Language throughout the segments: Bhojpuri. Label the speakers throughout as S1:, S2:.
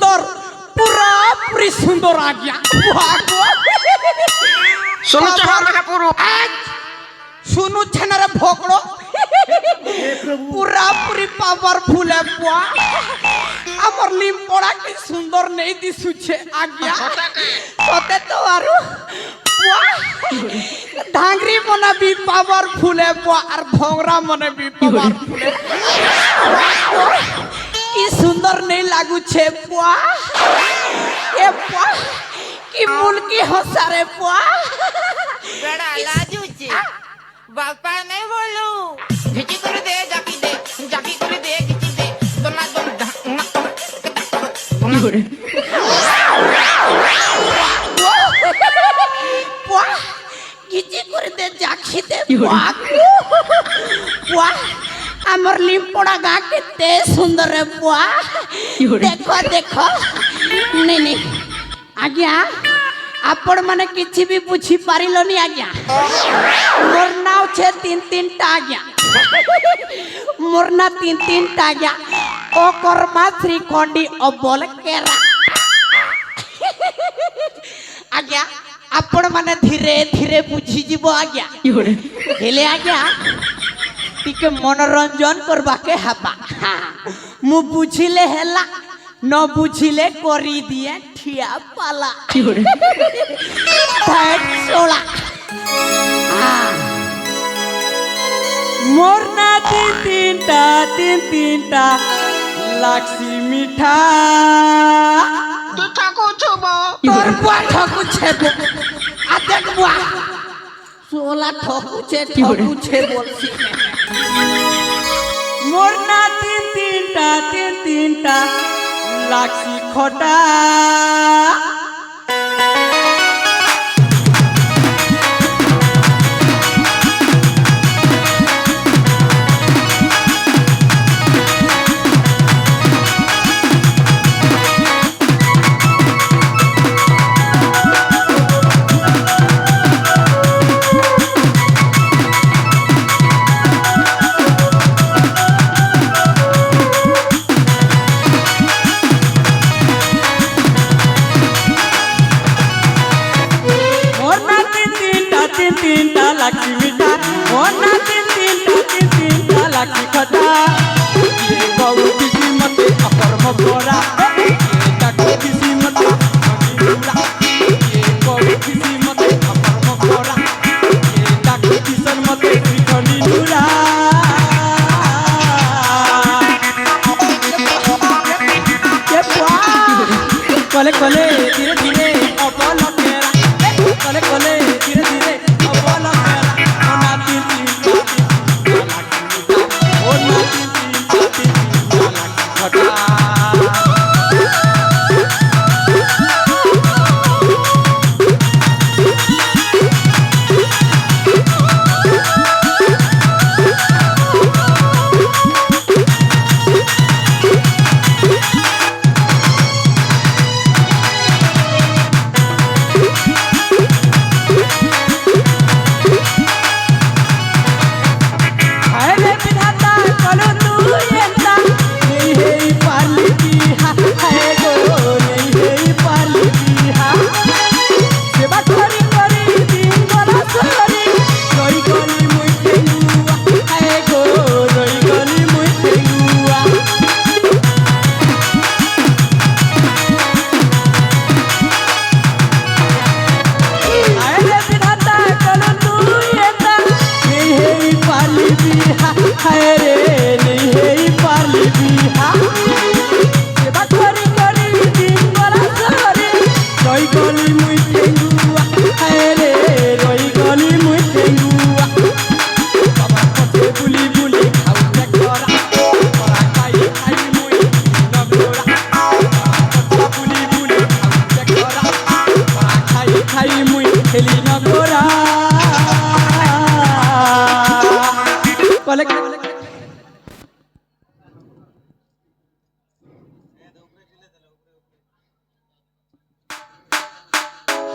S1: सुंदर पूरा पूरी सुंदर आ गया
S2: सुनो महापुरु
S1: सुनु छनरे भोकड़ो पूरा पूरी पावरफुल है बुआ हमर लिम्पोड़ा की सुंदर नहीं दिसुछे आ गया तते तो आरु बुआ ढांगरी मने भी पावरफुल है बुआ और भोंगरा मने भी पावरफुल है की सुंदर नहीं लागू छे बुआ ए बुआ की मुलकी हसारे बुआ
S3: बड़ा लाजू छे बापा नहीं बोलू घिची करे दे जाकी करे दे घिची दे दोना
S1: बुआ घिची करे दे जाकी दे बुआ बुआ हमर लिम्पोड़ा गा कितने सुंदर है बुआ देखो देखो नहीं नहीं आज्ञा आपण माने किछि भी पूछी पारिलोनी आज्ञा मोर नाव छे तीन तीन टा आज्ञा मोर ना तीन तीन टा आज्ञा ओ कर्मा श्रीखंडी अबल केरा आज्ञा आपण माने धीरे धीरे बुझी जीवो आज्ञा हेले आज्ञा टिके मनोरंजन करबा के हबा मु बुझिले हेला न बुझिले करी दिए ठिया पाला सोला मोर ना तीन तीन टा लाक्षी मीठा
S2: तू ठाकू छुबो
S1: तोर बुआ ठकू छे आ देख बुआ सोला ठकू छे बोलसी मोर ना तीन टा लाक्षी खोटा तीन टा लाक्षी मीठा मोर ना तीन टा लाक्षी खोटा ये गौ किसी मते अपर मगोरा ये टाको किसी मते मगोरा ये गौ किसी मते अपर मगोरा ये टाको किसन मते त्रिखंडी नुरा ये बुआ कोले कोले धीरे धीरे अबल केरा कोले कोले धीरे धीरे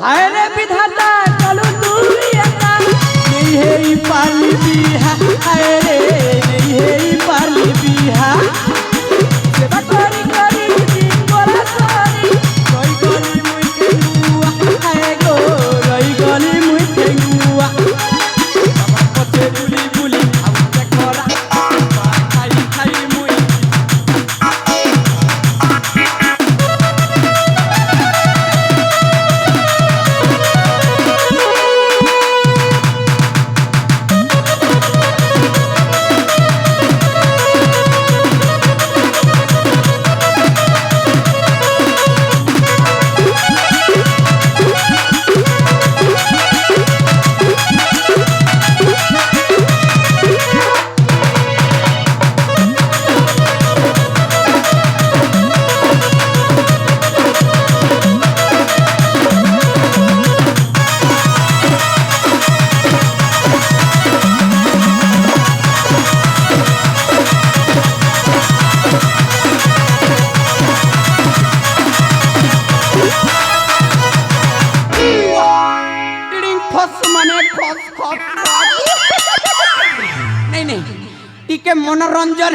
S1: हाय रे विधाता चलो तू नहीं है पाली बिहा हाय रे नहीं है पाली बिहा सेवा करी करी दिन बड़ा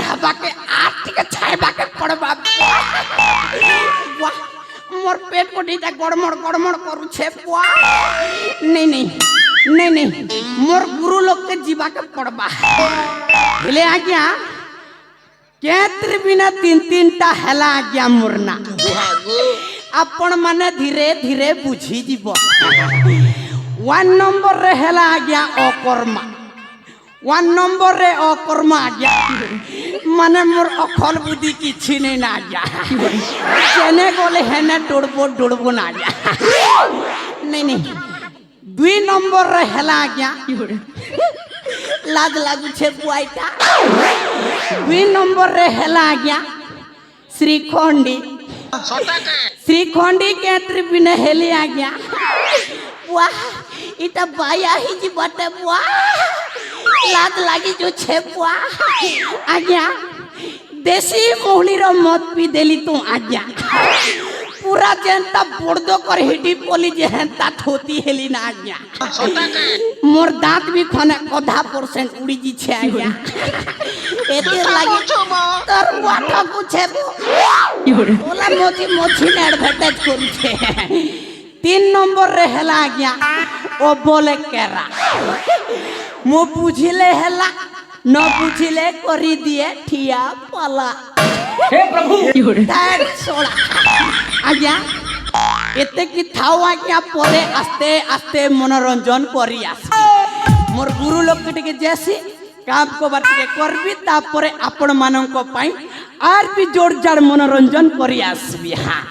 S1: हबाके आर्थिक छाइबाके पड़बा वाह मोर पेट को डीटा गड़मड़ करू छे वाह नहीं मोर गुरु लोग के जीवा के पड़बा हेले आज्ञा केत्र बिना तीन टा हेला आज्ञा मुरना आपण माने धीरे धीरे बुझी जीव 1 नंबर रे हेला आज्ञा अकर्मा 1 नंबर रे अकर्मा आज्ञा माने मोर अखल बुद्धि किछि नहीं ना आज्ञा चने गोले हेने डुड़बो ना आज्ञा नहीं 2 नंबर रे हेला आज्ञा लाज लागू छे बुआईटा 2 नंबर रे हेला आज्ञा श्रीखंडी के त्रिबिने हेली आज्ञा वाह इटा बाया ही जी बटे वाह लाज लागी जो छे वाह आज्ञा देसी मोहली रो मत पी देली तू आज्ञा पूरा जनता बोर्दो कर हिडी पोली जे हंता थोती हेली ना आज्ञा मोर दांत भी खने 10% उड़ी जी छे आज्ञा एते लागी तोर वाटा कुछे बोला मोची ने एडवर्टाइज करू छे 3 नंबर रे हेला आज्ञा ओ बोले केरा मो बुझिले हेला न बुझिले करी दिए ठिया पाला हे प्रभु तार सोड़ा आज्ञा एते की थाओ आज्ञा परे आस्ते आस्ते मनोरंजन करी आस मोर गुरु लोक के जैसी काम को बात के करबी तापरे आपण मानन को पाई आर भी जोड़ जाड़ मनोरंजन करी आसबी हां